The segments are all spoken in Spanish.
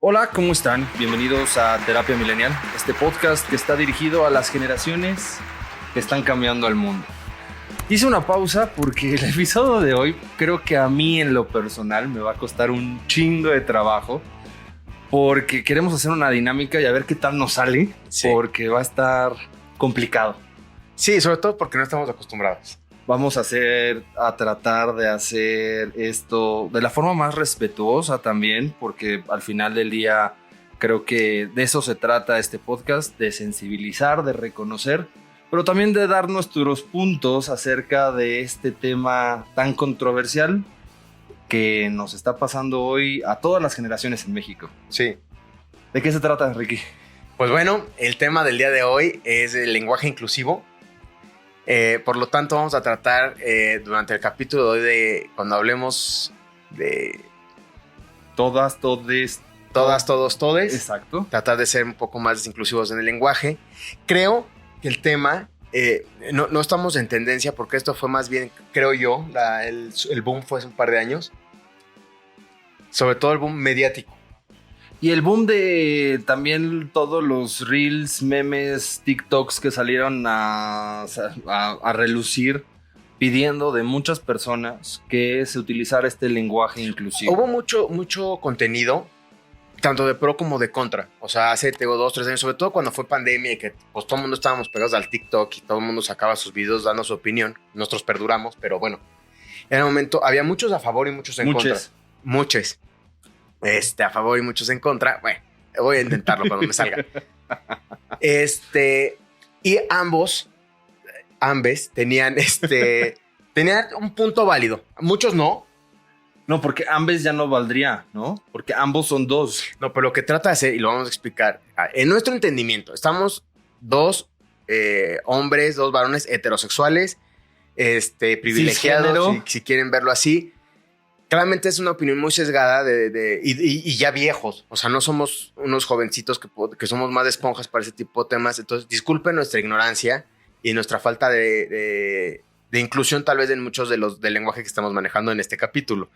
Hola, ¿cómo están? Bienvenidos a Terapia Millennial, este podcast que está dirigido a las generaciones que están cambiando al mundo. Hice una pausa porque el episodio de hoy creo que a mí en lo personal me va a costar un chingo de trabajo porque queremos hacer una dinámica y a ver qué tal nos sale, porque va a estar complicado. Sí, sobre todo porque no estamos acostumbrados. Vamos a tratar de hacer esto de la forma más respetuosa también, porque al final del día creo que de eso se trata este podcast, de sensibilizar, de reconocer, pero también de dar nuestros puntos acerca de este tema tan controversial que nos está pasando hoy a todas las generaciones en México. Sí. ¿De qué se trata, Ricky? Pues bueno, el tema del día de hoy es el lenguaje inclusivo. Por lo tanto, vamos a tratar durante el capítulo de hoy de cuando hablemos de todas, todes. Todos, todes. Exacto. Tratar de ser un poco más inclusivos en el lenguaje. Creo que el tema, no estamos en tendencia porque esto fue más bien, creo yo, el boom fue hace un par de años. Sobre todo el boom mediático. Y el boom de también todos los reels, memes, TikToks que salieron a relucir pidiendo de muchas personas que se utilizara este lenguaje inclusivo. Hubo mucho contenido, tanto de pro como de contra. O sea, hace 2-3 años, sobre todo cuando fue pandemia y que pues, todo el mundo estábamos pegados al TikTok y todo el mundo sacaba sus videos dando su opinión. Nosotros perduramos, pero bueno. En el momento había muchos a favor y muchos en contra. Muchos. A favor y muchos en contra. Bueno, voy a intentarlo cuando me salga. Y ambes tenían un punto válido. Muchos no. No, porque ambes ya no valdría, ¿no? Porque ambos son dos. No, pero lo que trata de hacer, y lo vamos a explicar, en nuestro entendimiento, estamos dos hombres, dos varones heterosexuales, privilegiados, si quieren verlo así. Claramente es una opinión muy sesgada y ya viejos. O sea, no somos unos jovencitos que somos más de esponjas para ese tipo de temas. Entonces, disculpen nuestra ignorancia y nuestra falta de inclusión tal vez en muchos del lenguaje que estamos manejando en este capítulo.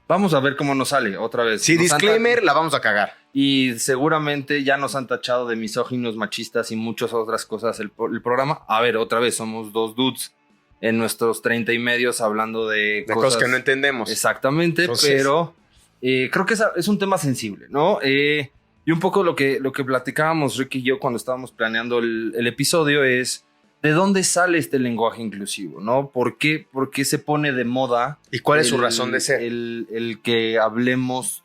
Vamos a ver cómo nos sale otra vez. Sí, disclaimer, la vamos a cagar. Y seguramente ya nos han tachado de misóginos, machistas y muchas otras cosas el programa. A ver, otra vez, somos dos dudes en nuestros 30 y medios hablando de cosas que no entendemos. Exactamente. Entonces, pero creo que es un tema sensible, ¿no? Y un poco lo que platicábamos Ricky y yo cuando estábamos planeando el episodio es ¿de dónde sale este lenguaje inclusivo, no? ¿Por qué se pone de moda? ¿Y cuál es su razón de ser? El que hablemos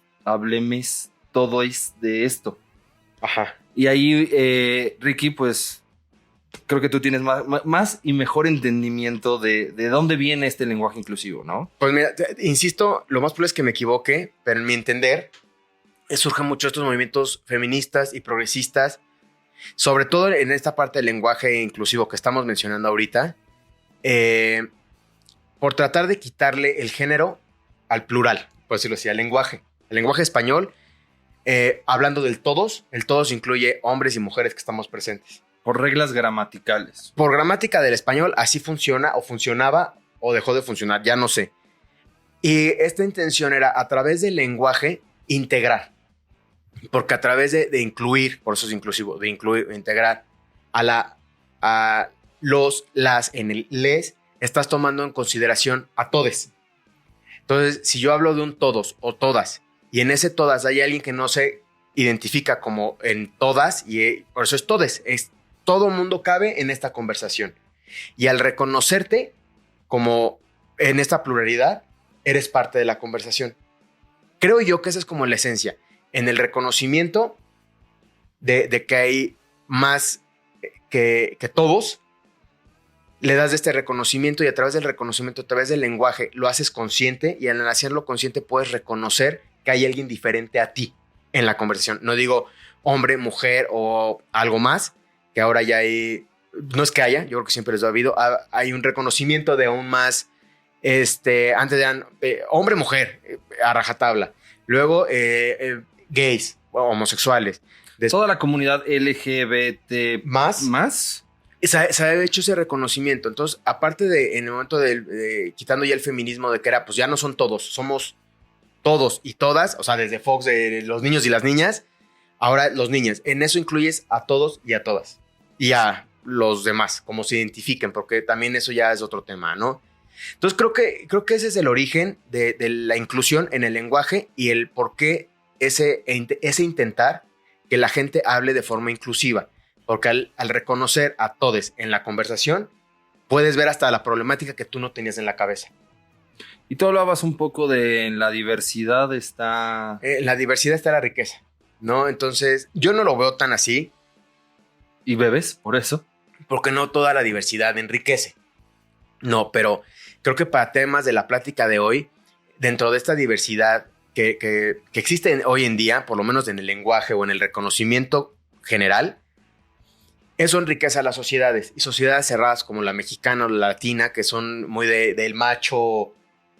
todo es de esto. Ajá. Y ahí, Ricky, pues creo que tú tienes más y mejor entendimiento de dónde viene este lenguaje inclusivo, ¿no? Pues mira, insisto, lo más probable es que me equivoque, pero en mi entender surgen muchos estos movimientos feministas y progresistas, sobre todo en esta parte del lenguaje inclusivo que estamos mencionando ahorita, por tratar de quitarle el género al plural, por decirlo así, al lenguaje. El lenguaje español, hablando del todos, el todos incluye hombres y mujeres que estamos presentes. Por reglas gramaticales. Por gramática del español, así funciona o funcionaba o dejó de funcionar, ya no sé. Y esta intención era a través del lenguaje integrar. Porque a través de incluir, por eso es inclusivo, de incluir, integrar a los, las, en el les, estás tomando en consideración a todes. Entonces, si yo hablo de un todos o todas, y en ese todas hay alguien que no se identifica como en todas, y por eso es todes, todo mundo cabe en esta conversación. Y al reconocerte como en esta pluralidad, eres parte de la conversación. Creo yo que esa es como la esencia. En el reconocimiento de que hay más que todos, le das de este reconocimiento y a través del reconocimiento, a través del lenguaje, lo haces consciente y al hacerlo consciente puedes reconocer que hay alguien diferente a ti en la conversación. No digo hombre, mujer o algo más, que ahora ya hay, no es que haya, yo creo que siempre les ha habido, hay un reconocimiento de aún más, antes eran hombre, mujer, a rajatabla. Luego, gays, homosexuales. Toda la comunidad LGBT más se ha hecho ese reconocimiento. Entonces, aparte de en el momento de quitando ya el feminismo de que era, pues ya no son todos, somos todos y todas, o sea, desde Fox, de los niños y las niñas, ahora los niños. En eso incluyes a todos y a todas. Y a los demás, como se identifiquen, porque también eso ya es otro tema, ¿no? Entonces creo que ese es el origen de la inclusión en el lenguaje y el por qué ese intentar que la gente hable de forma inclusiva. Porque al reconocer a todos en la conversación, puedes ver hasta la problemática que tú no tenías en la cabeza. Y tú hablabas un poco de en la diversidad está... En la diversidad está la riqueza, ¿no? Entonces, yo no lo veo tan así. ¿Y bebes por eso? Porque no toda la diversidad enriquece. No, pero creo que para temas de la plática de hoy, dentro de esta diversidad que existe hoy en día, por lo menos en el lenguaje o en el reconocimiento general, eso enriquece a las sociedades. Y sociedades cerradas como la mexicana o la latina, que son muy del macho...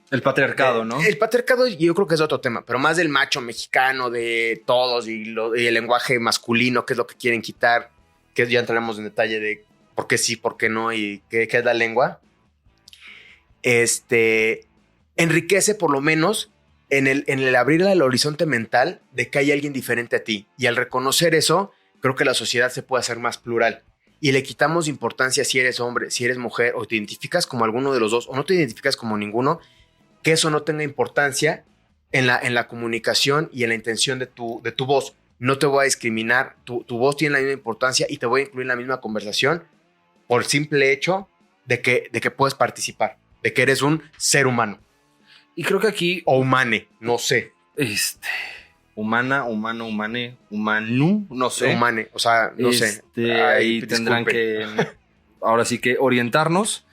El patriarcado, ¿no? El patriarcado yo creo que es otro tema, pero más del macho mexicano, de todos y el lenguaje masculino, que es lo que quieren quitar, que ya entraremos en detalle de por qué sí, por qué no y qué es la lengua. Enriquece por lo menos en el abrir el horizonte mental de que hay alguien diferente a ti. Y al reconocer eso, creo que la sociedad se puede hacer más plural. Y le quitamos importancia si eres hombre, si eres mujer, o te identificas como alguno de los dos, o no te identificas como ninguno, que eso no tenga importancia en la comunicación y en la intención de tu voz. No te voy a discriminar, tu voz tiene la misma importancia y te voy a incluir en la misma conversación por el simple hecho de que puedes participar, de que eres un ser humano. Y creo que aquí... O humane, no sé. Humana, humano, humane, humanu, no sé. Humane, o sea, no sé. Ahí tendrán que, ahora sí que orientarnos.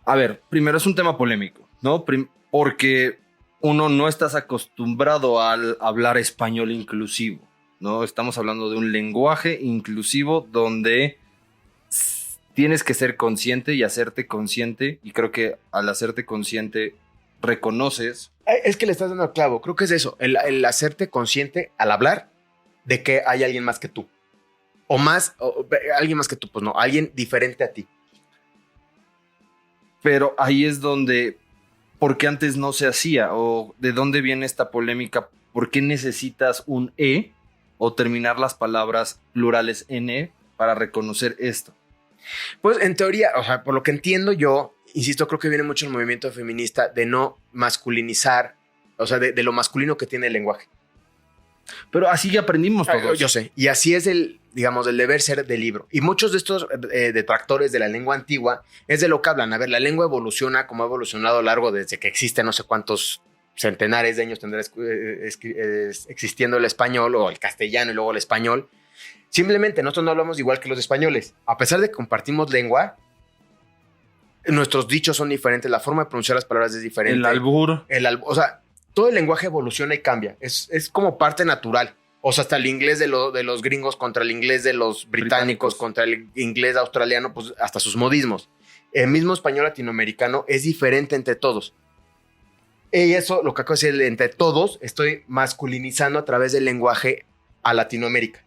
A ver, primero es un tema polémico, ¿no? Porque uno no estás acostumbrado al hablar español inclusivo, ¿no? Estamos hablando de un lenguaje inclusivo donde tienes que ser consciente y hacerte consciente. Y creo que al hacerte consciente reconoces. Es que le estás dando al clavo. Creo que es eso, el hacerte consciente al hablar de que hay alguien más que tú. Alguien más que tú, pues no, alguien diferente a ti. Pero ahí es donde, ¿por qué antes no se hacía? ¿O de dónde viene esta polémica? ¿Por qué necesitas un E o terminar las palabras plurales en E para reconocer esto? Pues en teoría, o sea, por lo que entiendo yo, insisto, creo que viene mucho el movimiento feminista de no masculinizar, o sea, de lo masculino que tiene el lenguaje. Pero así ya aprendimos todos. Yo sé. Y así es el deber ser del libro. Y muchos de estos detractores de la lengua antigua es de lo que hablan. A ver, la lengua evoluciona como ha evolucionado a lo largo desde que existe no sé cuántos centenares de años tendrá existiendo el español o el castellano y luego el español. Simplemente nosotros no hablamos igual que los españoles. A pesar de que compartimos lengua, nuestros dichos son diferentes, la forma de pronunciar las palabras es diferente. El albur. O sea, todo el lenguaje evoluciona y cambia. Es como parte natural. O sea, hasta el inglés de los gringos contra el inglés de los británicos contra el inglés australiano, pues hasta sus modismos. El mismo español latinoamericano es diferente entre todos. Y eso, lo que acabo de decir, entre todos, estoy masculinizando a través del lenguaje a Latinoamérica.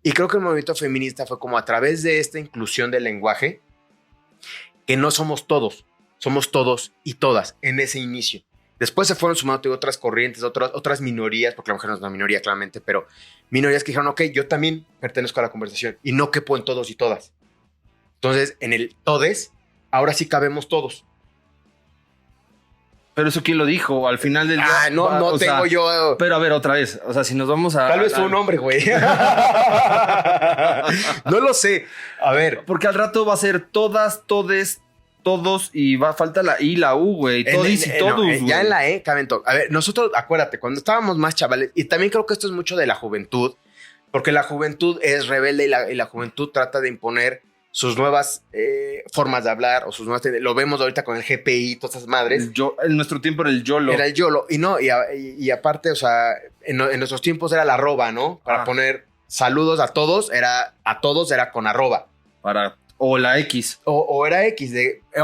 Y creo que el movimiento feminista fue como a través de esta inclusión del lenguaje, que no somos todos y todas en ese inicio. Después se fueron sumando otras corrientes, otras minorías, porque la mujer no es una minoría claramente, pero minorías que dijeron, ok, yo también pertenezco a la conversación y no quepo en todos y todas. Entonces, en el todes, ahora sí cabemos todos. Pero eso quién lo dijo, al final del día. No tengo yo. Pero a ver, otra vez, o sea, si nos vamos a. Tal vez fue un hombre, güey. No lo sé. A ver. Porque al rato va a ser todas, todes, todos y falta la I, la U, güey. Todis y todos, güey. Ya en la E caben todos. A ver, nosotros, acuérdate, cuando estábamos más chavales, y también creo que esto es mucho de la juventud, porque la juventud es rebelde y la juventud trata de imponer sus nuevas formas de hablar o sus nuevas... Lo vemos ahorita con el GPI, todas esas madres. En nuestro tiempo era el YOLO. Era el YOLO. Y aparte, o sea, en nuestros tiempos era la arroba, ¿no? Para poner saludos a todos era con arroba. O la X. O era X,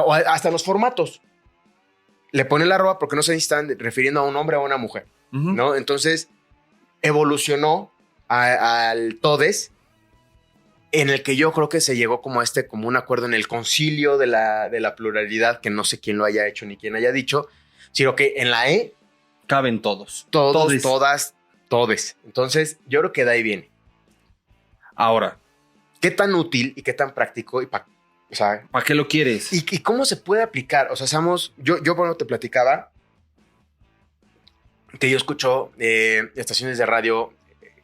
o hasta los formatos. Le ponen la arroba porque no se están refiriendo a un hombre o a una mujer, ¿no? Entonces, evolucionó al todes, en el que yo creo que se llegó como un acuerdo en el concilio de la pluralidad, que no sé quién lo haya hecho ni quién haya dicho, sino que en la E caben todos. Todos, todas, todes. Entonces, yo creo que de ahí viene. Ahora, ¿qué tan útil y qué tan práctico y ¿para qué lo quieres? y cómo se puede aplicar? O sea, yo bueno, te platicaba que yo escucho estaciones de radio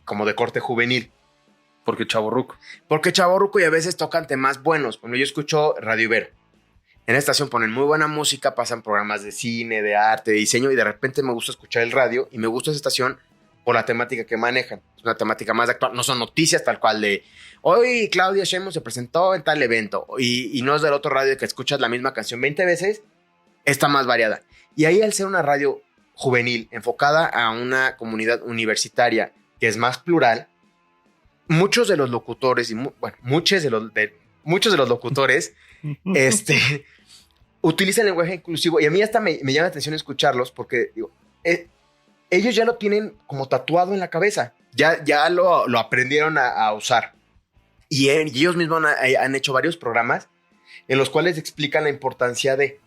como de corte juvenil. Porque chavorruco. Porque chavorruco y a veces tocan temas buenos. Bueno, yo escucho Radio Ibero. En esta estación ponen muy buena música, pasan programas de cine, de arte, de diseño y de repente me gusta escuchar el radio y me gusta esa estación por la temática que manejan. Es una temática más actual. No son noticias tal cual de hoy Claudia Sheinbaum se presentó en tal evento y no es del otro radio que escuchas la misma canción 20 veces. Está más variada. Y ahí al ser una radio juvenil enfocada a una comunidad universitaria que es más plural, muchos de los locutores, muchos de los locutores utilizan lenguaje inclusivo y a mí hasta me llama la atención escucharlos porque digo, ellos ya lo tienen como tatuado en la cabeza, ya lo aprendieron a usar y ellos mismos han hecho varios programas en los cuales explican la importancia de...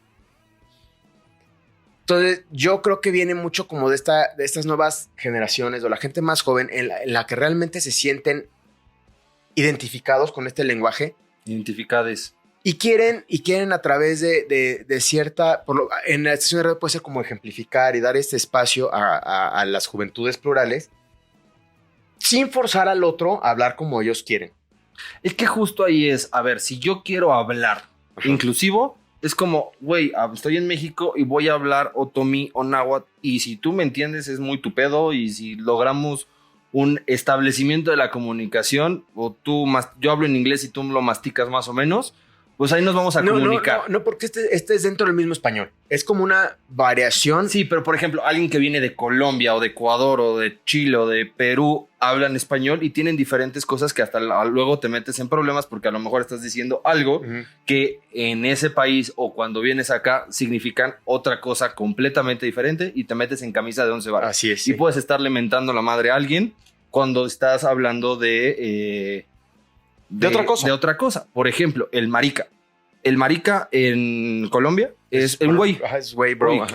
Entonces, yo creo que viene mucho como de estas nuevas generaciones o la gente más joven en la que realmente se sienten identificados con este lenguaje. Identificades. Y quieren a través de cierta... en la estación de radio puede ser como ejemplificar y dar este espacio a las juventudes plurales sin forzar al otro a hablar como ellos quieren. Es que justo ahí es, a ver, si yo quiero hablar inclusivo... Es como, güey, estoy en México y voy a hablar otomí o náhuatl y si tú me entiendes es muy tu pedo y si logramos un establecimiento de la comunicación o yo hablo en inglés y tú lo masticas más o menos, pues ahí nos vamos a comunicar. No, porque este es dentro del mismo español. Es como una variación. Sí, pero por ejemplo, alguien que viene de Colombia o de Ecuador o de Chile o de Perú hablan español y tienen diferentes cosas que hasta luego te metes en problemas porque a lo mejor estás diciendo algo que en ese país o cuando vienes acá significan otra cosa completamente diferente y te metes en camisa de 11 varas. Así es. Y puedes estarle mentando la madre a alguien cuando estás hablando de otra cosa. De otra cosa. Por ejemplo, el marica. El marica en Colombia es un güey. Es güey, bro.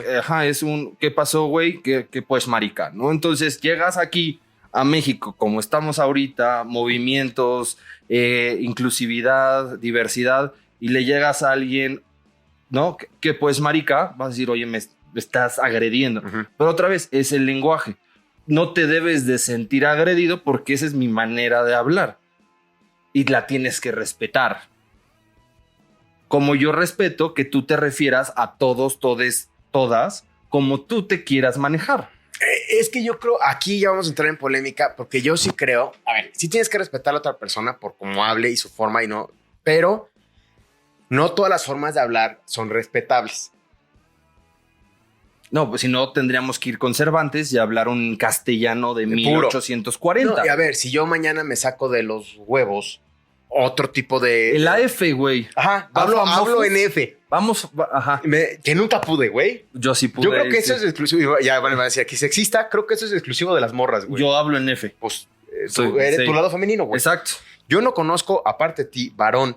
Es un ¿qué pasó, güey? Que pues marica, ¿no? Entonces llegas aquí a México, como estamos ahorita, movimientos, inclusividad, diversidad, y le llegas a alguien, ¿no? Que pues marica, vas a decir, oye, me estás agrediendo. Pero otra vez, es el lenguaje. No te debes de sentir agredido porque esa es mi manera de hablar. Y la tienes que respetar. Como yo respeto que tú te refieras a todos, todes, todas, como tú te quieras manejar. Es que yo creo, aquí ya vamos a entrar en polémica, porque yo sí creo, a ver, sí tienes que respetar a la otra persona por cómo hable y su forma y no, pero no todas las formas de hablar son respetables. No, pues si no tendríamos que ir con Cervantes y hablar un castellano de 1840. No, y a ver, si yo mañana me saco de los huevos otro tipo de... El AF, güey. Ajá, hablo en F. Vamos, ajá. Que nunca pude, güey. Yo sí pude. Yo creo que eso es exclusivo. Ya van a decir aquí sexista. Creo que eso es exclusivo de las morras, güey. Yo hablo en F. Pues tú eres tu lado femenino, güey. Exacto. Yo no conozco, aparte de ti, varón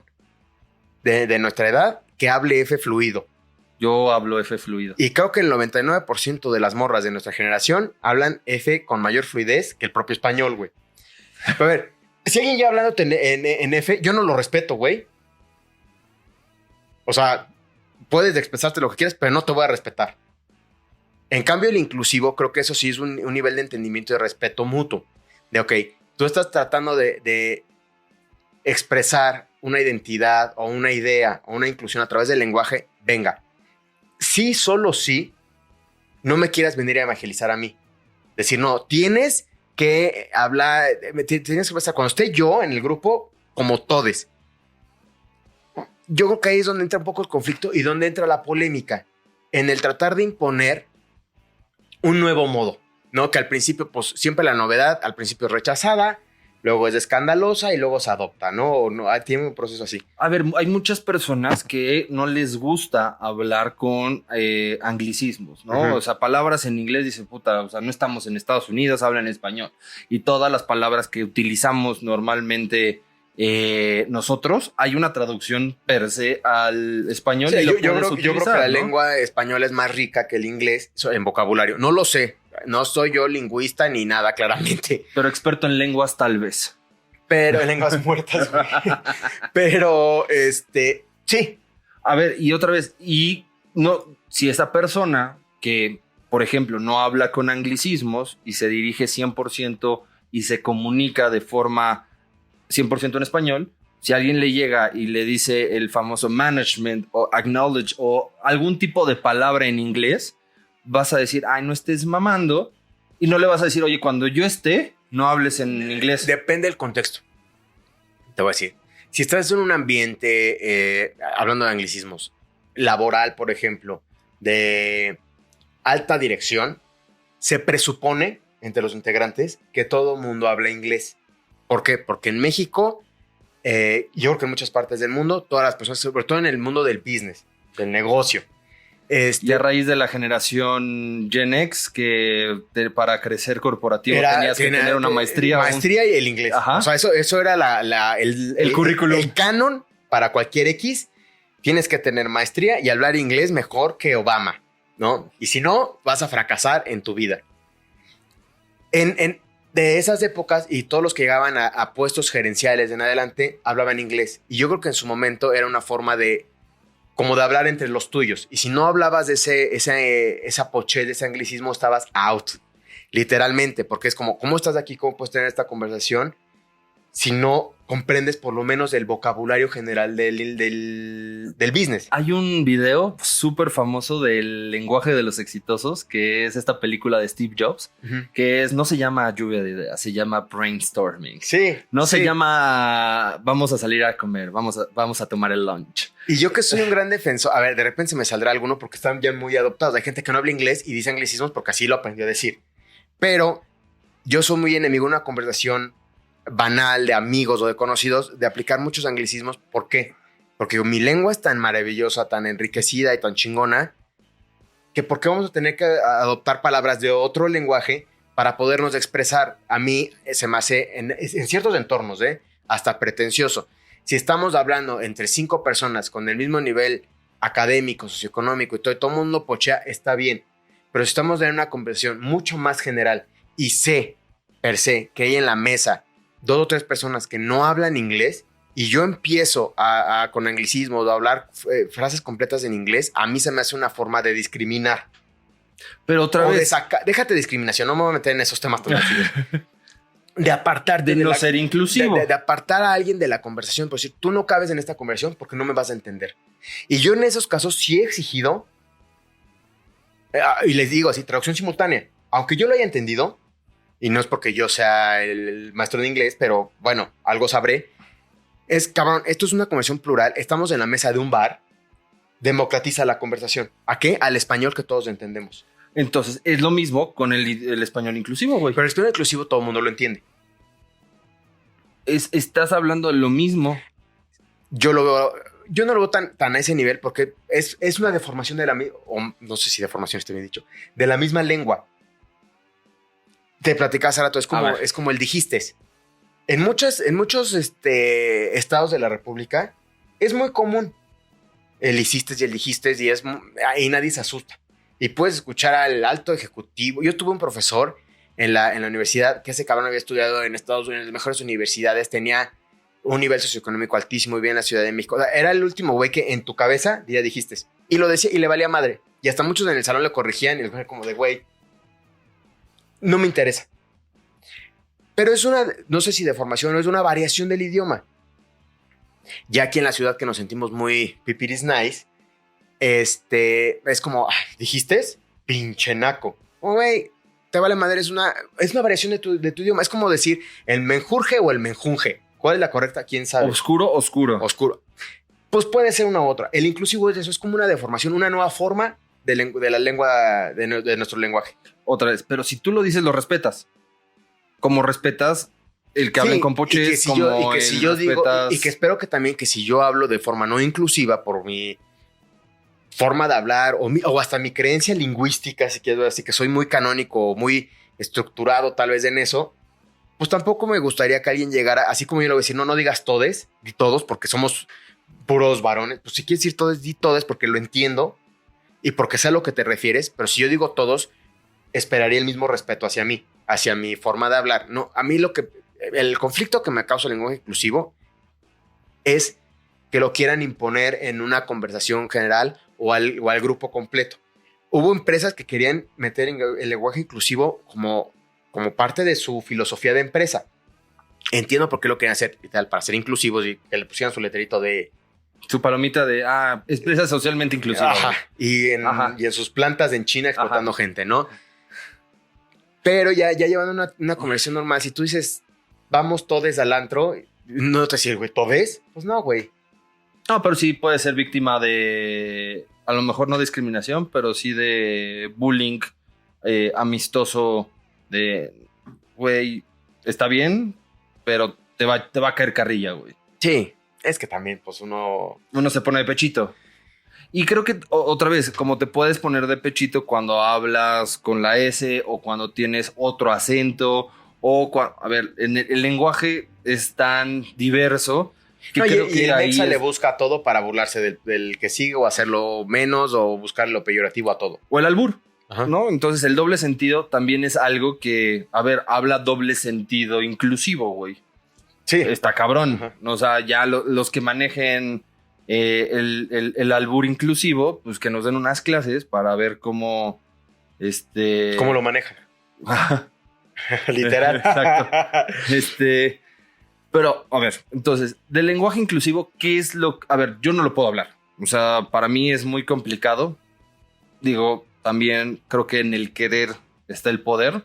de nuestra edad, que hable F fluido. Yo hablo F fluido. Y creo que el 99% de las morras de nuestra generación hablan F con mayor fluidez que el propio español, güey. A ver, si alguien ya hablando en F, yo no lo respeto, güey. O sea, puedes expresarte lo que quieras, pero no te voy a respetar. En cambio, el inclusivo, creo que eso sí es un nivel de entendimiento y de respeto mutuo. De, ok, tú estás tratando de expresar una identidad o una idea o una inclusión a través del lenguaje, venga. Sí, solo sí, no me quieras venir a evangelizar a mí. Decir, no, tienes que hablar, tienes que pensar, cuando esté yo en el grupo, como todes. Yo creo que ahí es donde entra un poco el conflicto y donde entra la polémica. En el tratar de imponer un nuevo modo, ¿no? Que al principio, pues, siempre la novedad, al principio es rechazada, luego es escandalosa y luego se adopta, ¿no? Tiene un proceso así. A ver, hay muchas personas que no les gusta hablar con anglicismos, ¿no? Uh-huh. O sea, palabras en inglés dicen, puta, o sea, no estamos en Estados Unidos, hablan español. Y todas las palabras que utilizamos normalmente nosotros hay una traducción per se al español. Sí, y yo creo que la ¿no? lengua española es más rica que el inglés en vocabulario. No lo sé. No soy yo lingüista ni nada, claramente. Pero experto en lenguas, tal vez. Pero en lenguas muertas. Pero, sí. A ver, y otra vez, y no, si esa persona que, por ejemplo, no habla con anglicismos y se dirige 100% y se comunica de forma 100% en español, si alguien le llega y le dice el famoso management o acknowledge o algún tipo de palabra en inglés, vas a decir, ay, no estés mamando, y no le vas a decir, oye, cuando yo esté, no hables en inglés. Depende del contexto. Te voy a decir, si estás en un ambiente, hablando de anglicismos, laboral, por ejemplo, de alta dirección, se presupone entre los integrantes que todo mundo habla inglés. ¿Por qué? Porque en México, yo creo que en muchas partes del mundo, todas las personas, sobre todo en el mundo del business, del negocio. Y a raíz de la generación Gen X, que para crecer corporativo tenías que tener una maestría. Maestría y el inglés. Ajá. O sea, eso era el currículum. El canon para cualquier X. Tienes que tener maestría y hablar inglés mejor que Obama, ¿no? Y si no, vas a fracasar en tu vida. De esas épocas y todos los que llegaban a puestos gerenciales en adelante hablaban inglés. Y yo creo que en su momento era una forma como de hablar entre los tuyos. Y si no hablabas de esa pochez, de ese anglicismo, estabas out. Literalmente, porque es como, ¿cómo estás aquí? ¿Cómo puedes tener esta conversación si no comprendes por lo menos el vocabulario general del business? Hay un video súper famoso del lenguaje de los exitosos, que es esta película de Steve Jobs, que no se llama lluvia de ideas, se llama brainstorming. Sí. No se llama vamos a salir a comer, vamos a tomar el lunch. Y yo que soy un gran defensor, a ver, de repente se me saldrá alguno porque están ya muy adoptados. Hay gente que no habla inglés y dice anglicismos porque así lo aprendió a decir. Pero yo soy muy enemigo de una conversación banal de amigos o de conocidos de aplicar muchos anglicismos. ¿Por qué? Porque mi lengua es tan maravillosa, tan enriquecida y tan chingona que ¿por qué vamos a tener que adoptar palabras de otro lenguaje para podernos expresar? A mí se me hace en ciertos entornos, hasta pretencioso. Si estamos hablando entre 5 personas con el mismo nivel académico, socioeconómico y todo el mundo pochea, está bien. Pero si estamos en una conversación mucho más general y sé, per se, que hay en la mesa 2 o 3 personas que no hablan inglés y yo empiezo con anglicismos a hablar frases completas en inglés, a mí se me hace una forma de discriminar. Pero otra vez... Déjate discriminación, no me voy a meter en esos temas tan de apartar de no ser inclusivo, de apartar a alguien de la conversación, por decir, tú no cabes en esta conversación porque no me vas a entender. Y yo en esos casos sí he exigido, y les digo así, traducción simultánea, aunque yo lo haya entendido, y no es porque yo sea el maestro de inglés, pero bueno, algo sabré, cabrón, esto es una conversación plural, estamos en la mesa de un bar, democratiza la conversación. ¿A qué? Al español que todos entendemos. Entonces, es lo mismo con el español inclusivo, güey. Pero el español inclusivo todo el mundo lo entiende. Estás hablando de lo mismo. Yo no lo veo tan a ese nivel porque es una deformación de o no sé si deformación esté bien dicho, de la misma lengua. Te platicas hace rato, es como el dijiste. En muchos estados de la República es muy común el hiciste y el dijiste y nadie se asusta. Y puedes escuchar al alto ejecutivo. Yo tuve un profesor en la universidad que ese cabrón había estudiado en Estados Unidos, en las mejores universidades, tenía un nivel socioeconómico altísimo y bien en la Ciudad de México. O sea, era el último güey que en tu cabeza ya dijiste. Y lo decía y le valía madre. Y hasta muchos en el salón le corrigían y le como de güey, no me interesa. Pero es no sé si deformación o es una variación del idioma. Ya aquí en la ciudad que nos sentimos muy pipiris nice, es como, ¿dijiste? Pinche naco. Oh, güey, te vale madre, es una variación de tu idioma. Es como decir el menjurje o el menjunje. ¿Cuál es la correcta? ¿Quién sabe? Oscuro. Pues puede ser una u otra. El inclusivo es eso, es como una deformación, una nueva forma de la lengua, de nuestro lenguaje. Otra vez, pero si tú lo dices, lo respetas. Como respetas el que hablen con poches, y que espero que también que si yo hablo de forma no inclusiva por mi forma de hablar o hasta mi creencia lingüística, si quiero, así que soy muy canónico, muy estructurado tal vez en eso, pues tampoco me gustaría que alguien llegara, así como yo lo voy a decir, no digas todes, di todos, porque somos puros varones. Pues si quieres decir todes, di todes, porque lo entiendo y porque sé a lo que te refieres. Pero si yo digo todos, esperaría el mismo respeto hacia mí, hacia mi forma de hablar. No, a mí el conflicto que me causa el lenguaje inclusivo es que lo quieran imponer en una conversación general o al grupo completo. Hubo empresas que querían meter el lenguaje inclusivo como parte de su filosofía de empresa. Entiendo por qué lo querían hacer y tal, para ser inclusivos y que le pusieran su letrerito de... Su palomita de, empresa socialmente inclusiva. Ajá. Y en sus plantas en China explotando gente, ¿no? Pero ya llevando una conversación normal, si tú dices, vamos todes al antro, no te decir, güey, ¿todes? Pues no, güey. No, pero sí puede ser víctima de, a lo mejor no discriminación, pero sí de bullying amistoso de, güey, está bien, pero te va a caer carrilla, güey. Sí, es que también, pues uno se pone de pechito. Y creo que, otra vez, como te puedes poner de pechito cuando hablas con la S o cuando tienes otro acento a ver, el lenguaje es tan diverso que creo que el ahí Mexa le busca todo para burlarse del que sigue o hacerlo menos o buscar lo peyorativo a todo. O el albur, Ajá. ¿no? Entonces el doble sentido también es algo que, a ver, habla doble sentido inclusivo, güey. Sí. Está cabrón. Ajá. O sea, ya los que manejen el albur inclusivo, pues que nos den unas clases para ver cómo... ¿Cómo lo manejan? Literal. Exacto. Pero, a ver, entonces, del lenguaje inclusivo, ¿qué es lo...? A ver, yo no lo puedo hablar. O sea, para mí es muy complicado. Digo, también creo que en el querer está el poder.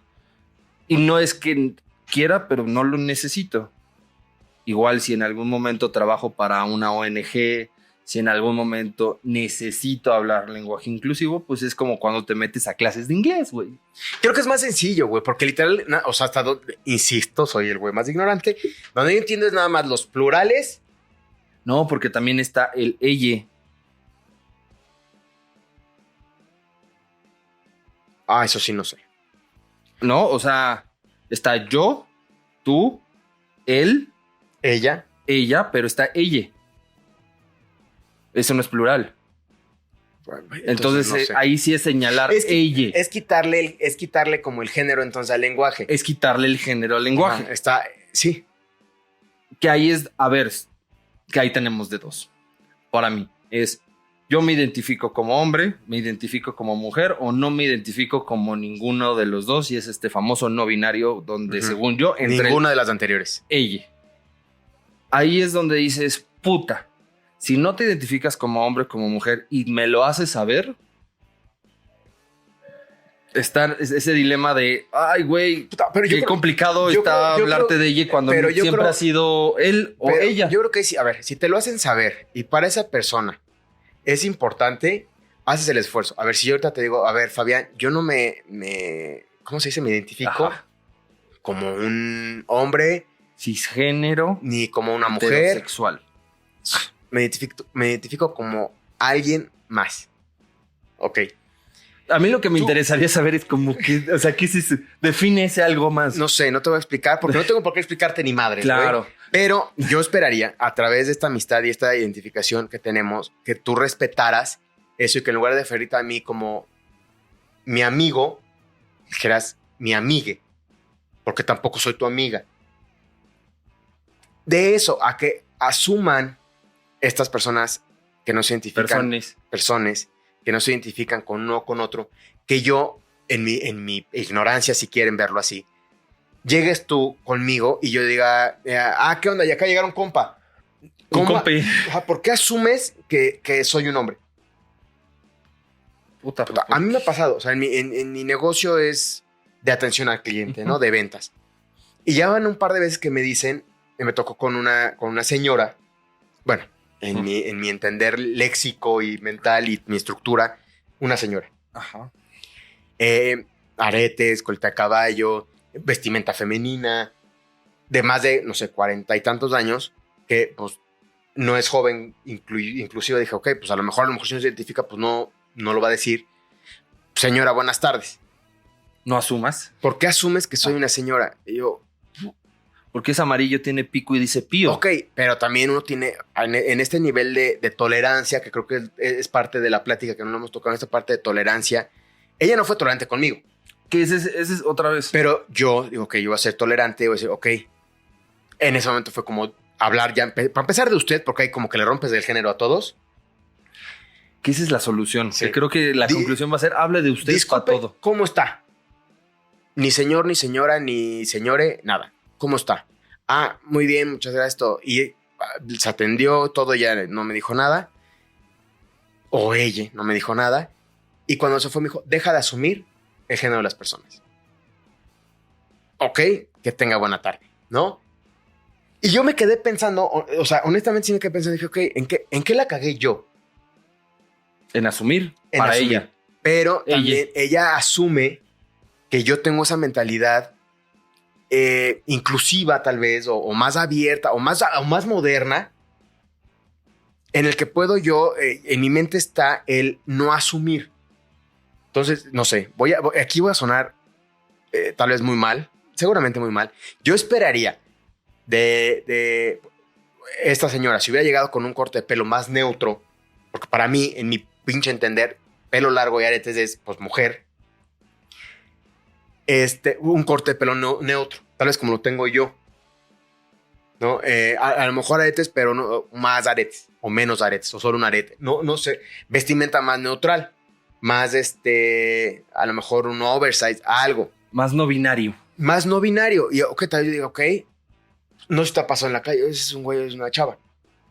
Y no es que quiera, pero no lo necesito. Igual si en algún momento trabajo para una ONG, si en algún momento necesito hablar lenguaje inclusivo, pues es como cuando te metes a clases de inglés, güey. Creo que es más sencillo, güey, porque literal, o sea, hasta donde, insisto, soy el güey más ignorante, donde yo entiendo es nada más los plurales. No, porque también está el ella. Eso sí no sé. No, o sea, está yo, tú, él, ella, pero está ella. Eso no es plural. Bueno, entonces no sé. ahí sí es señalar ella. Es quitarle como el género entonces al lenguaje. Es quitarle el género al lenguaje. Sí. Que ahí es, a ver, que ahí tenemos de dos. Para mí es, yo me identifico como hombre, me identifico como mujer o no me identifico como ninguno de los dos y es este famoso no binario donde según yo... Ninguna de las anteriores. Ella. Ahí es donde dices, puta. Si no te identificas como hombre, como mujer y me lo haces saber, está ese dilema de, ay, güey, qué complicado está hablarte de ella cuando siempre ha sido él o ella. Yo creo que sí, a ver, si te lo hacen saber y para esa persona es importante, haces el esfuerzo. A ver, si yo ahorita te digo, a ver, Fabián, yo no ¿cómo se dice? Me identifico como un hombre cisgénero ni como una mujer sexual. Me identifico como alguien más. Ok. A mí lo que me interesaría saber es como que, o sea, ¿qué se define ese algo más? No sé, no te voy a explicar porque no tengo por qué explicarte ni madre. Claro. ¿Wey? Pero yo esperaría, a través de esta amistad y esta identificación que tenemos, que tú respetaras eso y que en lugar de referirte a mí como mi amigo, dijeras mi amigue, porque tampoco soy tu amiga. De eso a que asuman estas personas que no se identifican, personas que no se identifican con uno o con otro, que yo, en mi ignorancia, si quieren verlo así, llegues tú conmigo y yo diga, ¿qué onda? Y acá llegaron compa. Un compi. ¿Por qué asumes que soy un hombre? Puta. A mí me ha pasado, o sea, en mi negocio es de atención al cliente, ¿no? De ventas. Y ya van un par de veces que me dicen, me tocó con una señora, bueno, en mi entender léxico y mental y mi estructura, una señora. Ajá. Aretes, colita de caballo, vestimenta femenina, de más de, no sé, 40 y tantos años, que pues no es joven, inclusive dije, ok, pues a lo mejor si no se identifica, pues no lo va a decir. Señora, buenas tardes. ¿No asumas? ¿Por qué asumes que soy una señora? Y yo, Porque es amarillo, tiene pico y dice pío. Ok, pero también uno tiene, en este nivel de tolerancia, que creo que es parte de la plática que no hemos tocado, en esta parte de tolerancia, ella no fue tolerante conmigo. Que ese es otra vez. Pero yo digo que yo voy a ser tolerante, voy a decir, ok. En ese momento fue como hablar ya, para empezar de usted, porque hay como que le rompes del género a todos. Que esa es la solución. Sí. Que creo que la conclusión va a ser, hable de usted para todo. ¿Cómo está? Ni señor, ni señora, ni señore, nada. ¿Cómo está? Ah, muy bien, muchas gracias. Todo. Y se atendió, todo, ya no me dijo nada. O ella no me dijo nada. Y cuando se fue me dijo, deja de asumir el género de las personas. Ok, que tenga buena tarde, ¿no? Y yo me quedé pensando, o sea, honestamente sí me quedé pensando, dije, ok, ¿en qué la cagué yo? En asumir En para asumir. ella. Pero también ella asume que yo tengo esa mentalidad inclusiva tal vez, o más abierta, o más moderna, en el que puedo yo, en mi mente está el no asumir. Entonces, no sé, aquí voy a sonar tal vez muy mal, seguramente muy mal. Yo esperaría de esta señora, si hubiera llegado con un corte de pelo más neutro, porque para mí, en mi pinche entender, pelo largo y aretes es, pues, mujer. Un corte de pelo neutro, tal vez como lo tengo yo, ¿no? A lo mejor aretes, pero no más aretes, o menos aretes, o solo un arete. No sé, vestimenta más neutral, más a lo mejor un oversize, algo. Más no binario. Más no binario. Y ok, tal vez yo digo, ok, no se está pasando en la calle, ese es un güey, es una chava.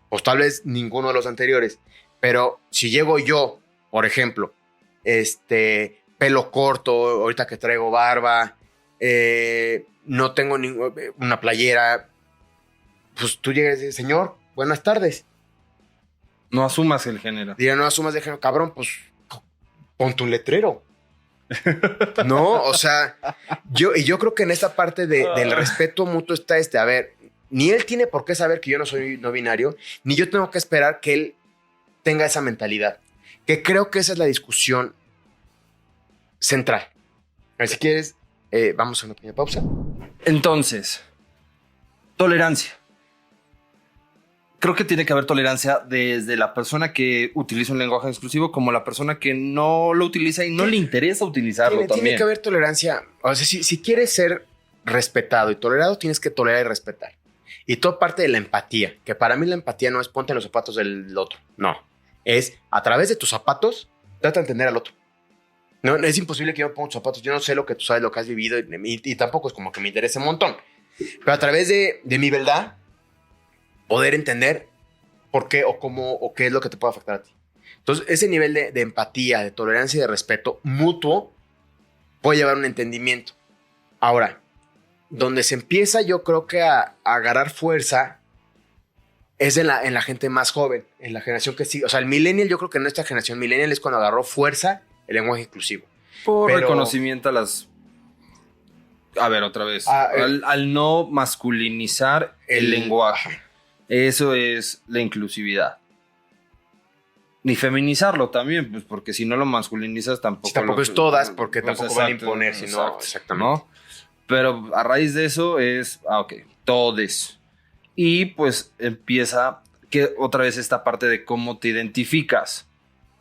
Pues tal vez ninguno de los anteriores. Pero si llego yo, por ejemplo, pelo corto, ahorita que traigo barba, no tengo una playera, pues tú llegas y dices, señor, buenas tardes. No asumas el género. Dirá, no asumas de género, cabrón, pues ponte un letrero. No, o sea, yo creo que en esta parte del respeto mutuo está a ver, ni él tiene por qué saber que yo no soy no binario, ni yo tengo que esperar que él tenga esa mentalidad, que creo que esa es la discusión central. A ver, si quieres, vamos a una pequeña pausa. Entonces, tolerancia. Creo que tiene que haber tolerancia desde la persona que utiliza un lenguaje exclusivo como la persona que no lo utiliza y no le interesa utilizarlo también. Tiene que haber tolerancia. O sea, si quieres ser respetado y tolerado, tienes que tolerar y respetar. Y todo parte de la empatía, que para mí la empatía no es ponte en los zapatos del otro. No. Es a través de tus zapatos, trata de entender al otro. No, es imposible que yo me ponga tus zapatos. Yo no sé lo que tú sabes, lo que has vivido, y tampoco es como que me interese un montón. Pero a través de mi verdad, poder entender por qué o cómo o qué es lo que te puede afectar a ti. Entonces, ese nivel de empatía, de tolerancia y de respeto mutuo puede llevar a un entendimiento. Ahora, donde se empieza yo creo que a agarrar fuerza es en la gente más joven, en la generación que sigue. O sea, el millennial, yo creo que en nuestra generación millennial es cuando agarró fuerza el lenguaje inclusivo. Por reconocimiento a las... A ver, otra vez. Al no masculinizar el lenguaje. Eso es la inclusividad. Ni feminizarlo también, pues porque si no lo masculinizas tampoco... Sí, tampoco es todas, porque pues tampoco van a imponer, sino... Exactamente. ¿No? Pero a raíz de eso es... ok, todes. Y pues empieza que otra vez esta parte de cómo te identificas.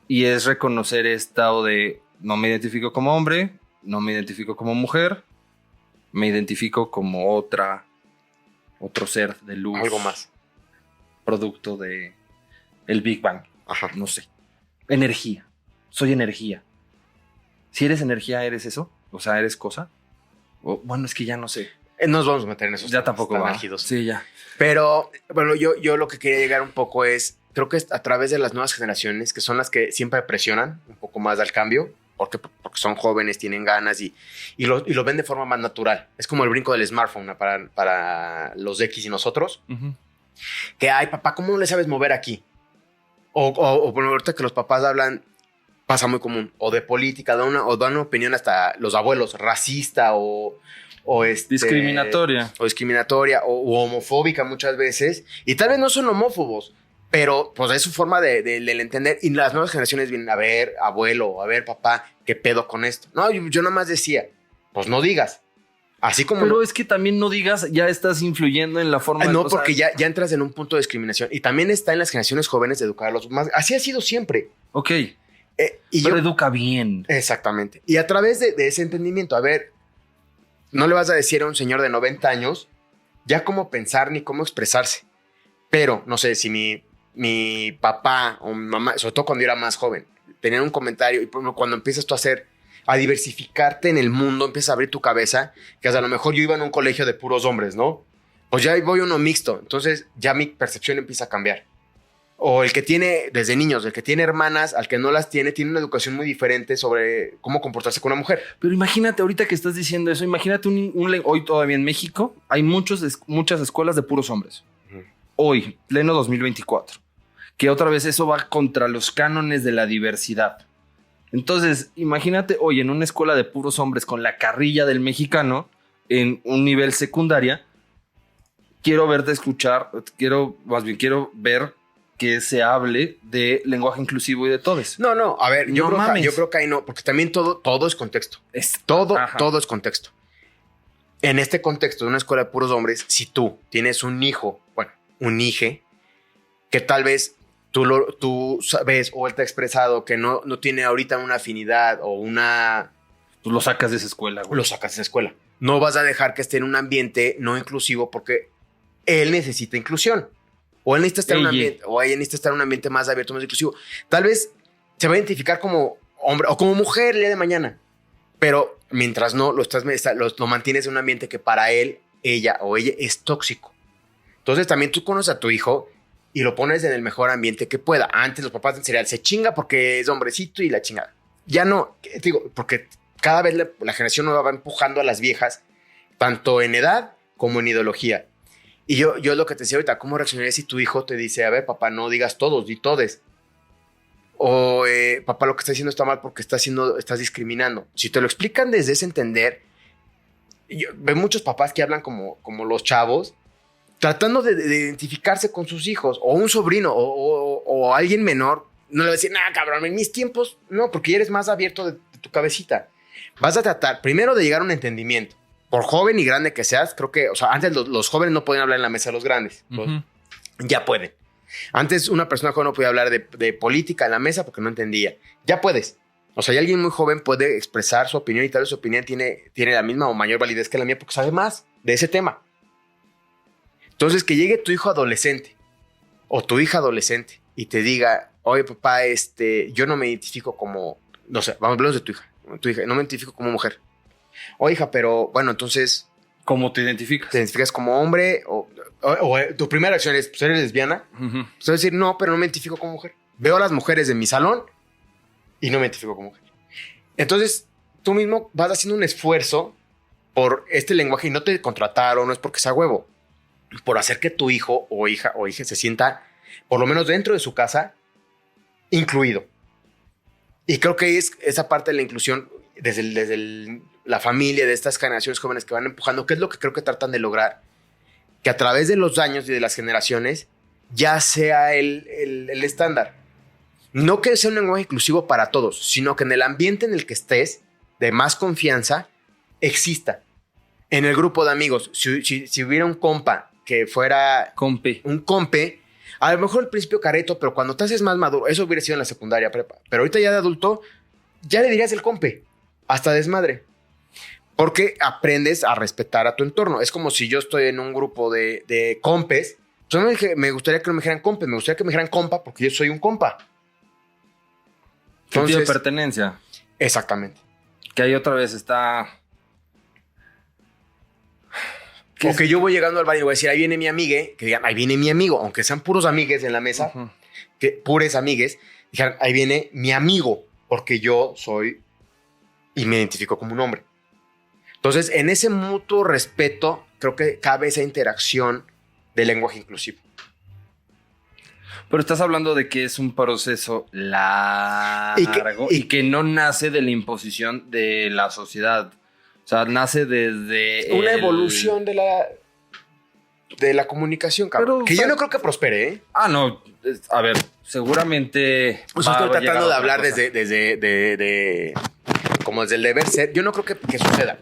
Y es reconocer estado de no me identifico como hombre, no me identifico como mujer, me identifico como otro ser de luz. Algo más. Producto de el Big Bang. Ajá. No sé. Energía. Soy energía. Si eres energía, ¿eres eso? O sea, ¿eres cosa? Bueno, es que ya no sé. Nos vamos a meter en esos ya tampoco va. Álgidos. Sí, ya. Pero, bueno, yo lo que quería llegar un poco es, creo que es a través de las nuevas generaciones, que son las que siempre presionan un poco más al cambio, porque son jóvenes, tienen ganas y lo ven de forma más natural. Es como el brinco del smartphone para los X y nosotros. Uh-huh. Que, ay, papá, ¿cómo no le sabes mover aquí? O por ahorita que los papás hablan, pasa muy común, o de política, dan una opinión hasta los abuelos, racista o discriminatoria. O discriminatoria o homofóbica muchas veces. Y tal vez no son homófobos, pero pues es su forma de entender. Y las nuevas generaciones vienen a ver, abuelo, a ver, papá, ¿qué pedo con esto? No, yo nada más decía, pues no digas. Así como... Pero es que también no digas, ya estás influyendo en la forma de... No, porque ya entras en un punto de discriminación. Y también está en las generaciones jóvenes de educar a los más. Así ha sido siempre. Ok. Pero educa bien. Exactamente. Y a través de ese entendimiento, a ver, no le vas a decir a un señor de 90 años ya cómo pensar ni cómo expresarse. Pero, no sé, si mi papá o mi mamá, sobre todo cuando yo era más joven, tenían un comentario y cuando empiezas tú a diversificarte en el mundo, empiezas a abrir tu cabeza, que a lo mejor yo iba en un colegio de puros hombres, ¿no? Pues ya voy uno mixto, entonces ya mi percepción empieza a cambiar. O el que tiene, desde niños, el que tiene hermanas, al que no las tiene una educación muy diferente sobre cómo comportarse con una mujer. Pero imagínate, ahorita que estás diciendo eso, imagínate hoy todavía en México hay muchas escuelas de puros hombres. Hoy, pleno 2024. Que otra vez eso va contra los cánones de la diversidad. Entonces, imagínate hoy en una escuela de puros hombres con la carrilla del mexicano en un nivel secundaria. Quiero ver que se hable de lenguaje inclusivo y de todes. No, a ver, yo creo que ahí no, porque también todo es contexto. Todo es contexto. En este contexto de una escuela de puros hombres, si tú tienes un hijo, un hije, que tal vez tú sabes o él te ha expresado que no tiene ahorita una afinidad o una... Pues lo sacas de esa escuela, güey. Lo sacas de esa escuela. No vas a dejar que esté en un ambiente no inclusivo porque él necesita inclusión. O él necesita estar ella necesita estar en un ambiente más abierto, más inclusivo. Tal vez se va a identificar como hombre o como mujer el día de mañana. Pero mientras no lo mantienes en un ambiente que para él, ella o ella es tóxico. Entonces también tú conoces a tu hijo y lo pones en el mejor ambiente que pueda. Antes los papás del cereal se chinga porque es hombrecito y la chingada. Ya no, digo, porque cada vez la generación nueva va empujando a las viejas, tanto en edad como en ideología. Y yo es lo que te decía ahorita, ¿cómo reaccionarías si tu hijo te dice, a ver, papá, no digas todos, di todes? O, papá, lo que estás diciendo está mal porque estás discriminando. Si te lo explican desde ese entender, veo muchos papás que hablan como los chavos, tratando de identificarse con sus hijos, o un sobrino, o alguien menor, no le va a decir, nah, cabrón, en mis tiempos, no, porque ya eres más abierto de tu cabecita. Vas a tratar primero de llegar a un entendimiento. Por joven y grande que seas, creo que, o sea, antes los jóvenes no podían hablar en la mesa de los grandes. Uh-huh. Ya pueden. Antes una persona joven no podía hablar de política en la mesa porque no entendía. Ya puedes. O sea, alguien muy joven puede expresar su opinión y tal vez su opinión tiene la misma o mayor validez que la mía porque sabe más de ese tema. Entonces, que llegue tu hijo adolescente o tu hija adolescente y te diga, oye, papá, yo no me identifico como, no sé, vamos a hablar de tu hija, no me identifico como mujer. Oye, hija, pero bueno, entonces... ¿Cómo te identificas? ¿Te identificas como hombre? O tu primera acción es, ¿eres lesbiana? Uh-huh. Pues decir, no, pero no me identifico como mujer. Veo a las mujeres de mi salón y no me identifico como mujer. Entonces, tú mismo vas haciendo un esfuerzo por este lenguaje y no te contrataron, no es porque sea huevo, por hacer que tu hijo o hija se sienta, por lo menos dentro de su casa, incluido. Y creo que es esa parte de la inclusión desde la familia, de estas generaciones jóvenes que van empujando, que es lo que creo que tratan de lograr, que a través de los años y de las generaciones ya sea el estándar. No que sea un lenguaje inclusivo para todos, sino que en el ambiente en el que estés, de más confianza, exista. En el grupo de amigos, si hubiera un compa que fuera un compe, a lo mejor al principio careto, pero cuando te haces más maduro, eso hubiera sido en la secundaria, prepa. Pero ahorita ya de adulto, ya le dirías el compe, hasta desmadre. Porque aprendes a respetar a tu entorno. Es como si yo estoy en un grupo de compes. Entonces me gustaría que no me dijeran compe, me gustaría que me dijeran compa porque yo soy un compa. Sentido de pertenencia. Exactamente. Que ahí otra vez está... O que yo voy llegando al bar y voy a decir, ahí viene mi amigue, que digan, ahí viene mi amigo, aunque sean puros amigues en la mesa, uh-huh. Que puros amigues, dijeran, ahí viene mi amigo, porque yo soy y me identifico como un hombre. Entonces, en ese mutuo respeto, creo que cabe esa interacción del lenguaje inclusivo. Pero estás hablando de que es un proceso largo y que no nace de la imposición de la sociedad. O sea, nace desde... Una evolución de la comunicación, cabrón. Pero, que yo no creo que prospere, ¿eh? Ah, no. A ver, seguramente... Pues estoy tratando de hablar desde como desde el deber ser. Yo no creo que suceda.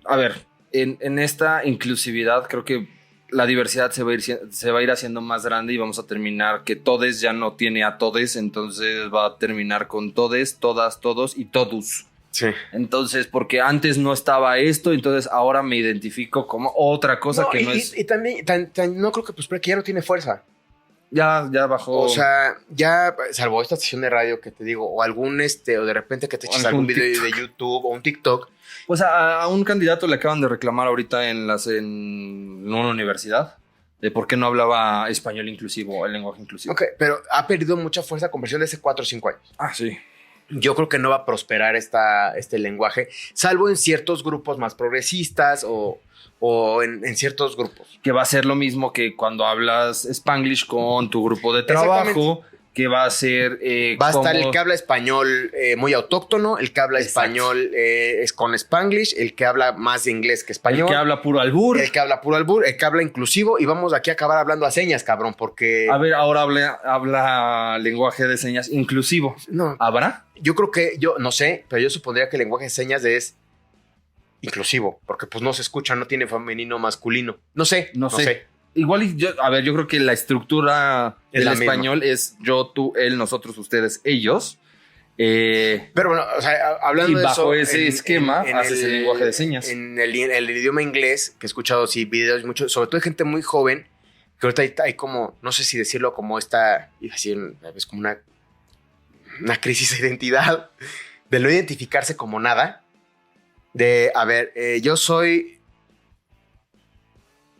a ver, en esta inclusividad creo que la diversidad se va a ir haciendo más grande y vamos a terminar que todes ya no tiene a todes, entonces va a terminar con todes, todas, todos y todos. Sí. Entonces, porque antes no estaba esto, entonces ahora me identifico como otra cosa que no es... Y también, no creo que pues porque ya no tiene fuerza. Ya bajó. O sea, ya, salvo esta estación de radio que te digo, o algún o de repente que te eches algún video de YouTube o un TikTok. Pues a un candidato le acaban de reclamar ahorita en una universidad de por qué no hablaba español inclusivo, el lenguaje inclusivo. Ok, pero ha perdido mucha fuerza con versión de hace 4 o 5 años. Ah, sí. Yo creo que no va a prosperar este lenguaje, salvo en ciertos grupos más progresistas o en ciertos grupos. Que va a ser lo mismo que cuando hablas Spanglish con tu grupo de trabajo, que va a ser... va a estar el que habla español muy autóctono, el que habla español es con Spanglish, el que habla más de inglés que español. El que habla puro albur. El que habla puro albur, el que habla inclusivo, y vamos aquí a acabar hablando a señas, cabrón, porque... A ver, ahora habla lenguaje de señas inclusivo. No. ¿Habrá? Yo creo que, yo no sé, pero yo supondría que el lenguaje de señas es inclusivo, porque pues no se escucha, no tiene femenino, masculino. No sé. Igual yo creo que la estructura del español es yo, tú, él, nosotros, ustedes, ellos. Pero bueno, o sea, hablando de eso. Y bajo ese esquema haces el lenguaje de señas. En el idioma inglés, que he escuchado sí videos mucho, sobre todo de gente muy joven, que ahorita hay como, no sé si decirlo como es como una crisis de identidad, de no identificarse como nada. De, a ver, yo soy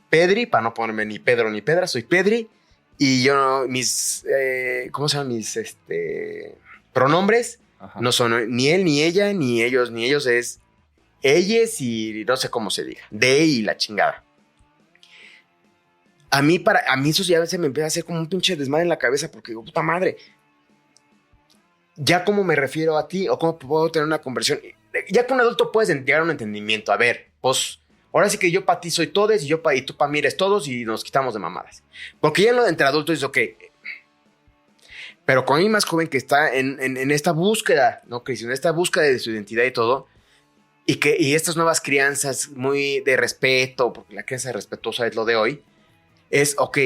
Pedri, para no ponerme ni Pedro ni Pedra, soy Pedri, y yo, ¿cómo se llaman mis pronombres? Ajá. No son ni él, ni ella, ni ellos, es ellas y no sé cómo se diga, de y la chingada. A mí eso ya a veces me empieza a hacer como un pinche desmadre en la cabeza, porque digo, puta madre, ya cómo me refiero a ti o cómo puedo tener una conversión. Ya que un adulto puedes llegar a un entendimiento. A ver, pues ahora sí que yo para ti soy todes y tú para mí eres todos y nos quitamos de mamadas. Porque ya en lo de entre adultos es ok. Pero con mí más joven que está en esta búsqueda, ¿no, Cris? En esta búsqueda de su identidad y todo. Y estas nuevas crianzas muy de respeto, porque la crianza respetuosa es lo de hoy. Es ok,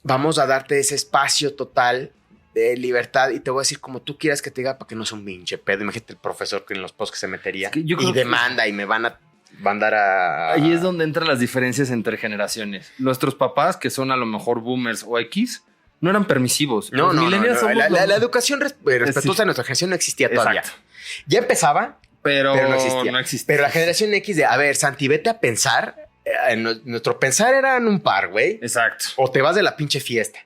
vamos a darte ese espacio total de libertad y te voy a decir como tú quieras que te diga para que no sea un pinche pedo. Imagínate el profesor que en los posts que se metería y demanda y me van a mandar a... Ahí es donde entran las diferencias entre generaciones. Nuestros papás, que son a lo mejor boomers o X, no eran permisivos. No. La educación respetuosa de nuestra generación no existía todavía. Exacto. Ya empezaba, pero no existía. Pero la generación X de, a ver, Santi, vete a pensar. Nuestro pensar eran un par, güey. Exacto. O te vas de la pinche fiesta.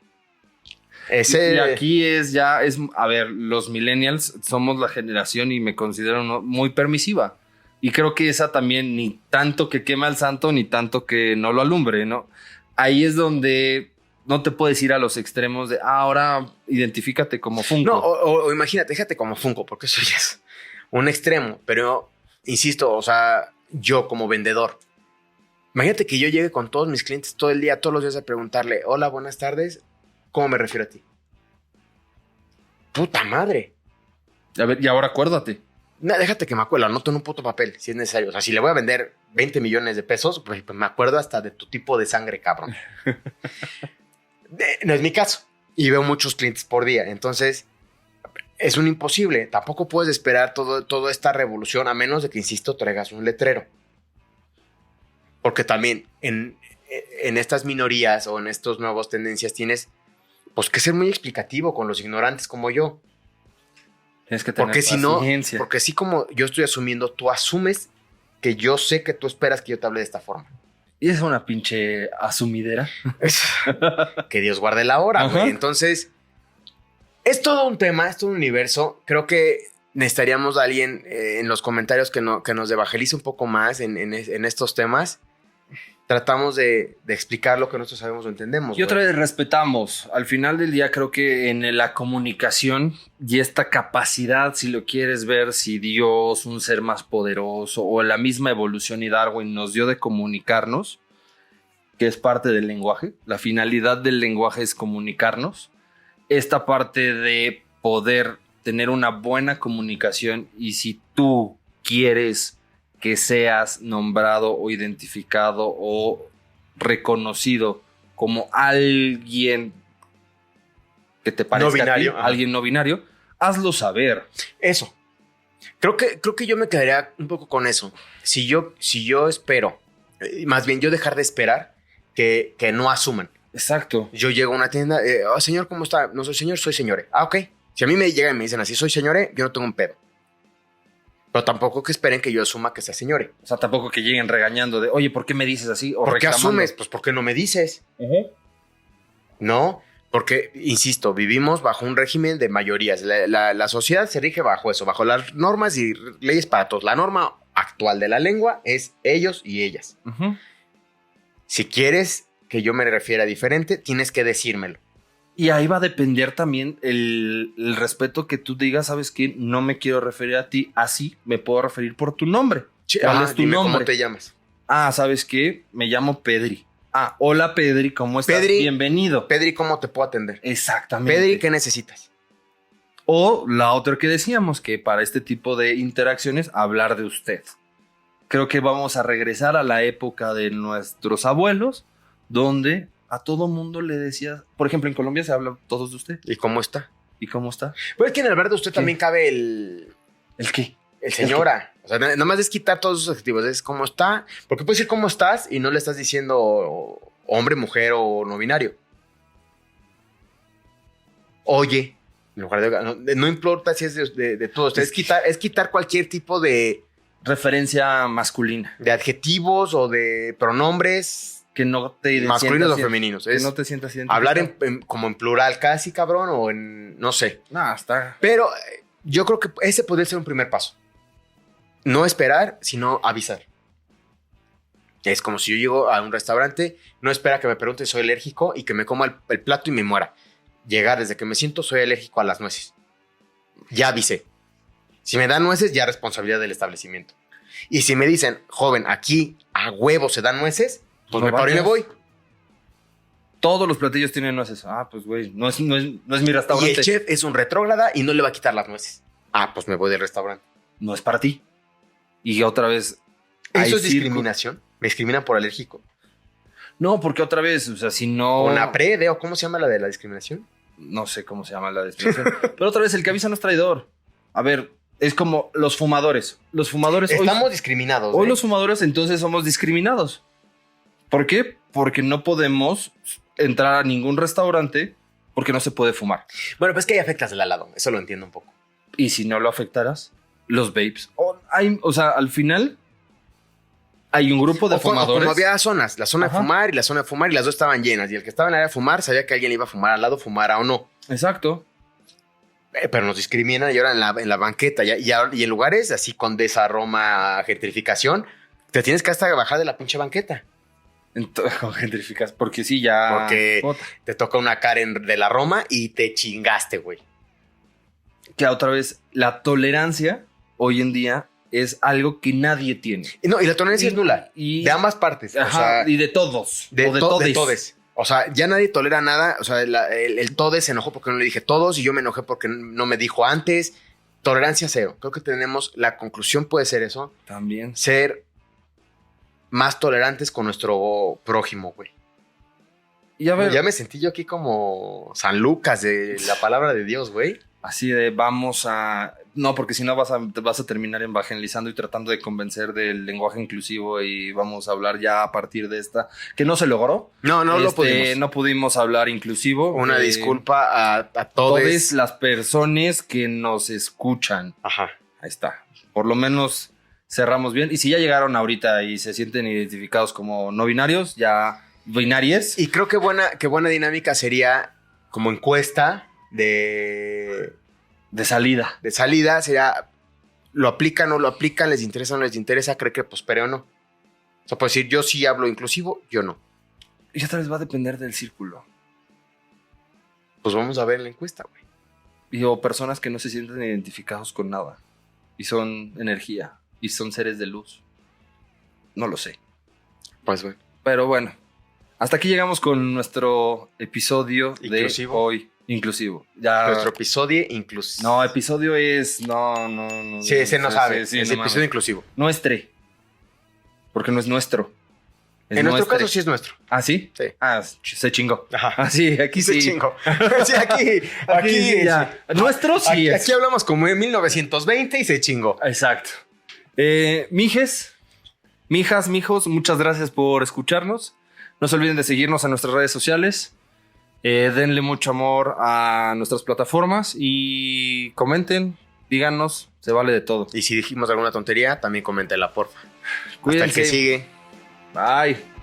Y aquí a ver, los millennials somos la generación y me considero muy permisiva. Y creo que esa también ni tanto que quema al santo, ni tanto que no lo alumbre, ¿no? Ahí es donde no te puedes ir a los extremos de ahora identifícate como Funko. No, o imagínate, déjate como Funko, porque eso ya es un extremo. Pero, insisto, o sea, yo como vendedor, imagínate que yo llegue con todos mis clientes todo el día, todos los días a preguntarle, hola, buenas tardes, ¿cómo me refiero a ti? Puta madre. A ver, y ahora acuérdate. No, déjate que me acuerdo, anoto en un puto papel, si es necesario. O sea, si le voy a vender 20 millones de pesos, pues me acuerdo hasta de tu tipo de sangre, cabrón. No es mi caso. Y veo muchos clientes por día. Entonces, es un imposible. Tampoco puedes esperar toda esta revolución, a menos de que, insisto, traigas un letrero. Porque también en estas minorías o en estas nuevas tendencias tienes pues que ser muy explicativo con los ignorantes como yo. Tienes que tener paciencia. Porque así como yo estoy asumiendo, tú asumes que yo sé que tú esperas que yo te hable de esta forma. Y es una pinche asumidera. Que Dios guarde la hora, güey. Entonces, es todo un tema, es todo un universo. Creo que necesitaríamos a alguien en los comentarios que nos evangelice un poco más en estos temas. Tratamos de explicar lo que nosotros sabemos o entendemos. Y otra vez respetamos. Al final del día creo que en la comunicación y esta capacidad, si lo quieres ver, si Dios, un ser más poderoso o la misma evolución y Darwin nos dio de comunicarnos, que es parte del lenguaje. La finalidad del lenguaje es comunicarnos. Esta parte de poder tener una buena comunicación y si tú quieres que seas nombrado o identificado o reconocido como alguien que te parezca No binario, a ti, ajá. alguien no binario, hazlo saber. Eso. Creo que yo me quedaría un poco con eso. Si yo espero, más bien yo dejar de esperar que no asuman. Exacto. Yo llego a una tienda, señor, ¿cómo está? No soy señor, soy señore. Ah, ok. Si a mí me llegan y me dicen así, soy señore, yo no tengo un pedo. Pero tampoco que esperen que yo asuma que sea señore. O sea, tampoco que lleguen regañando de, oye, ¿por qué me dices así? O ¿Por qué reclamando. asumes? Pues porque no me dices. No, porque, insisto, vivimos bajo un régimen de mayorías. La sociedad se rige bajo eso, bajo las normas y leyes para todos. La norma actual de la lengua es ellos y ellas. Ujú. Si quieres que yo me refiera diferente, tienes que decírmelo. Y ahí va a depender también el respeto que tú digas, ¿sabes qué? No me quiero referir a ti así, me puedo referir por tu nombre. ¿Cuál es tu dime nombre? ¿Cómo te llamas? Ah, ¿sabes qué? Me llamo Pedri. Ah, hola Pedri, ¿cómo estás? Pedri. Bienvenido. Pedri, ¿cómo te puedo atender? Exactamente. Pedri, ¿qué necesitas? O la otra que decíamos, que para este tipo de interacciones, hablar de usted. Creo que vamos a regresar a la época de nuestros abuelos, donde a todo mundo le decías, por ejemplo, en Colombia se habla todos de usted. ¿Y cómo está? ¿Y cómo está? Pues es que en el hablar de usted ¿Qué? también cabe el ¿El qué? señora. O sea, nada más es quitar todos esos adjetivos. Es cómo está. Porque puedes decir cómo estás y no le estás diciendo hombre, mujer o no binario. Oye. En lugar no importa si es de todos. Es quitar cualquier tipo de Referencia masculina. adjetivos o de pronombres Que no te masculinos o sientas- femeninos. Que Es no te sientas identificado. hablar como en plural casi, cabrón, o en, no sé. No, está... Pero yo creo que ese podría ser un primer paso. No esperar, sino avisar. Es como si yo llego a un restaurante, no espera que me pregunte si soy alérgico y que me coma el plato y me muera. Llegar desde que me siento, soy alérgico a las nueces. Ya avisé. Si me dan nueces, ya responsabilidad del establecimiento. Y si me dicen, joven, aquí a huevo se dan nueces, pues me paro y me voy. Todos los platillos tienen nueces. Ah, pues güey, no es mi Y restaurante. el chef es un retrógrada y no le va a quitar las nueces. Ah, pues me voy del restaurante. No es para ti. Y otra vez... hay ¿Eso es circo- discriminación? Me discriminan por alérgico. No, porque otra vez, o sea, si no... Una pre, ¿o cómo se llama la de la discriminación? No sé cómo se llama la descripción. Pero otra vez, el que avisa no es traidor. A ver, es como los fumadores. Los fumadores... Estamos discriminados. Hoy ¿eh? los fumadores entonces somos discriminados. ¿Por qué? Porque no podemos entrar a ningún restaurante porque no se puede fumar. Bueno, pues que hay afectas del al lado. Eso lo entiendo un poco. Y si no lo afectaras, los vapes. O sea, al final hay un grupo de O como fumadores. había zonas, la zona Ajá. de fumar y la zona de fumar, y las dos estaban llenas. Y el que estaba en el área de fumar sabía que alguien iba a fumar al lado, fumara o no. Exacto. Pero nos discriminan y ahora en la banqueta y en lugares así Condesa, Roma, gentrificación, te tienes que hasta bajar de la pinche banqueta. Con gentrificas. Porque sí, ya. Porque Puta. te toca una Karen de la Roma y te chingaste, güey. Que otra vez, la tolerancia hoy en día es algo que nadie tiene. Y no, y la tolerancia es nula. Y, De ambas partes. ajá, O sea, y de todos. de o de todes. todes. O sea, ya nadie tolera nada. O sea, el todes se enojó porque no le dije todos y yo me enojé porque no me dijo antes. Tolerancia cero. Creo que tenemos, la conclusión puede ser eso, También. ser más tolerantes con nuestro prójimo, güey. Y a ver, Ya me sentí yo aquí como San Lucas de la palabra de Dios, güey. así de vamos a... No, porque si no te vas a terminar evangelizando y tratando de convencer del lenguaje inclusivo y vamos a hablar ya a partir de esta... Que no se logró. No lo pudimos. No pudimos hablar inclusivo. Una disculpa a todos. Todas las personas que nos escuchan. Ajá. Ahí está. Por lo menos cerramos bien. Y si ya llegaron ahorita y se sienten identificados como no binarios, ya binarias. Y creo que buena dinámica sería como encuesta de salida. salida. Sería, ¿lo aplican o no lo aplican? ¿Les interesa o no les interesa? ¿Cree que prospere o no? O sea, puedo decir, yo sí hablo inclusivo, yo no. Y otra vez va a depender del círculo. Pues vamos a ver la encuesta, güey. O personas que no se sienten identificados con nada. Y son energía. Y son seres de luz. No lo sé. Pues, güey. Pero bueno. Hasta aquí llegamos con nuestro episodio Inclusivo. de hoy. Inclusivo. Ya. Nuestro episodio inclusivo. No, episodio es. No. Sí, ese no sabe. Sí, es no episodio mames. inclusivo. Nuestre. porque no es nuestro. Es En nuestro nuestro. caso sí es nuestro. ¿Ah, sí? Sí. Ah, se chingó. Ajá. Ah, sí, aquí sí. Se chingó. Sí, aquí sí, ya. Nuestro sí aquí, es. aquí hablamos como en 1920 y se chingó. Exacto. Mijes, mijas, mijos, muchas gracias por escucharnos. No se olviden de seguirnos en nuestras redes sociales. Denle mucho amor a nuestras plataformas y comenten, díganos, se vale de todo. Y si dijimos alguna tontería, también coméntela, porfa. Hasta el Cuídense. que sigue. Bye.